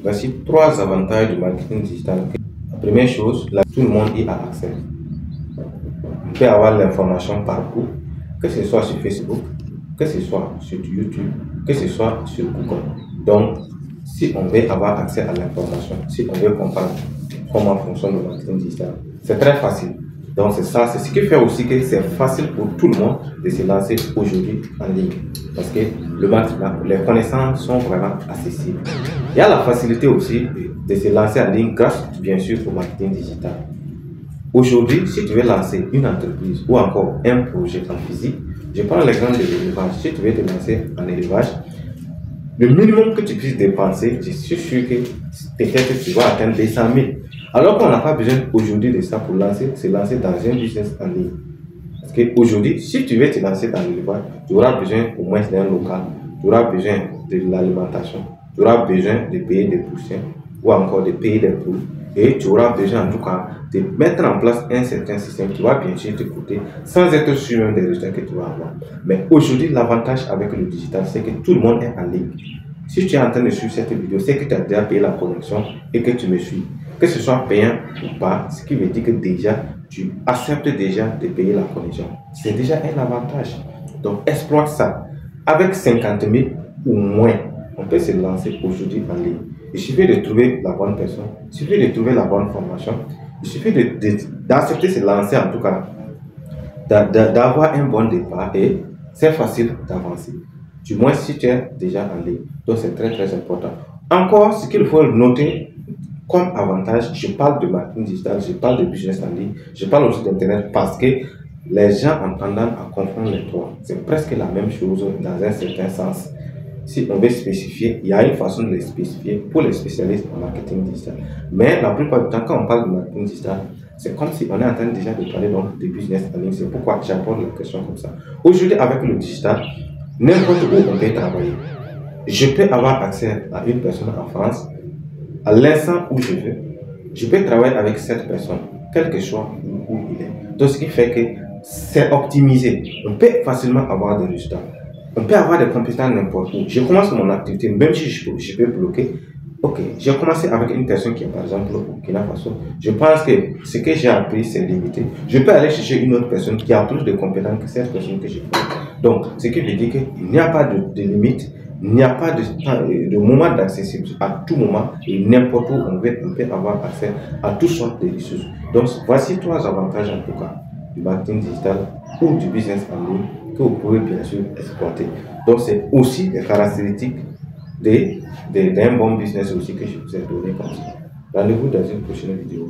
Voici trois avantages du marketing digital. La première chose, tout le monde y a accès. On peut avoir l'information partout, que ce soit sur Facebook, que ce soit sur YouTube, que ce soit sur Google. Donc, si on veut avoir accès à l'information, si on veut comprendre comment fonctionne le marketing digital, c'est très facile. Donc, c'est ça, c'est ce qui fait aussi que c'est facile pour tout le monde de se lancer aujourd'hui en ligne. Parce que les connaissances sont vraiment accessibles. Il y a la facilité aussi de se lancer en ligne grâce, bien sûr, au marketing digital. Aujourd'hui, si tu veux lancer une entreprise ou encore un projet en physique, je prends l'exemple de l'élevage. Si tu veux te lancer en élevage, le minimum que tu puisses dépenser, je suis sûr que peut-être tu vas atteindre 200 000. Alors qu'on n'a pas besoin aujourd'hui de ça pour se lancer dans un business en ligne. Parce qu'aujourd'hui, si tu veux te lancer dans l'élevage, tu auras besoin au moins d'un local, tu auras besoin de l'alimentation, tu auras besoin de payer des poussières ou encore de payer des poules. Et tu auras besoin en tout cas de mettre en place un certain système qui va bien sûr te coûter sans être sûr même des résultats que tu vas avoir. Mais aujourd'hui, l'avantage avec le digital, c'est que tout le monde est en ligne. Si tu es en train de suivre cette vidéo, c'est que tu as déjà payé la connexion et que tu me suis. Que ce soit payant ou pas, ce qui veut dire que déjà, tu acceptes déjà de payer la connexion. C'est déjà un avantage. Donc, exploite ça. Avec 50 000 ou moins, on peut se lancer aujourd'hui en ligne. Il suffit de trouver la bonne personne, il suffit de trouver la bonne formation, il suffit d'accepter de se lancer en tout cas, d'avoir un bon départ et c'est facile d'avancer. Du moins si tu es déjà en ligne. Donc c'est très très important. Encore, ce qu'il faut noter comme avantage, je parle de marketing digital, je parle de business en ligne, je parle aussi d'internet parce que les gens ont tendance à confondre les trois. C'est presque la même chose dans un certain sens. Si on veut spécifier, il y a une façon de les spécifier pour les spécialistes en marketing digital. Mais la plupart du temps, quand on parle de marketing digital, c'est comme si on est en train déjà de parler donc de business en ligne. C'est pourquoi j'apporte la question comme ça. Aujourd'hui, avec le digital, n'importe où on peut travailler. Je peux avoir accès à une personne en France à l'instant où je veux. Je peux travailler avec cette personne, quel que soit où il est. Donc, ce qui fait que c'est optimisé. On peut facilement avoir des résultats. On peut avoir des compétences n'importe où. Je commence mon activité, même si je peux bloquer. Ok, j'ai commencé avec une personne qui est par exemple au Burkina Faso. Je pense que ce que j'ai appris, c'est limité. Je peux aller chercher une autre personne qui a plus de compétences que cette personne que j'ai pris. Donc, ce qui veut dire qu'il n'y a pas de limite, il n'y a pas de moment d'accessibilité. À tout moment et n'importe où on peut avoir accès à toutes sortes de ressources. Donc, voici trois avantages en tout cas du marketing digital ou du business en ligne que vous pouvez bien sûr exploiter. Donc, c'est aussi des caractéristiques d'un bon business aussi que je vous ai donné comme ça. Rendez-vous dans une prochaine vidéo.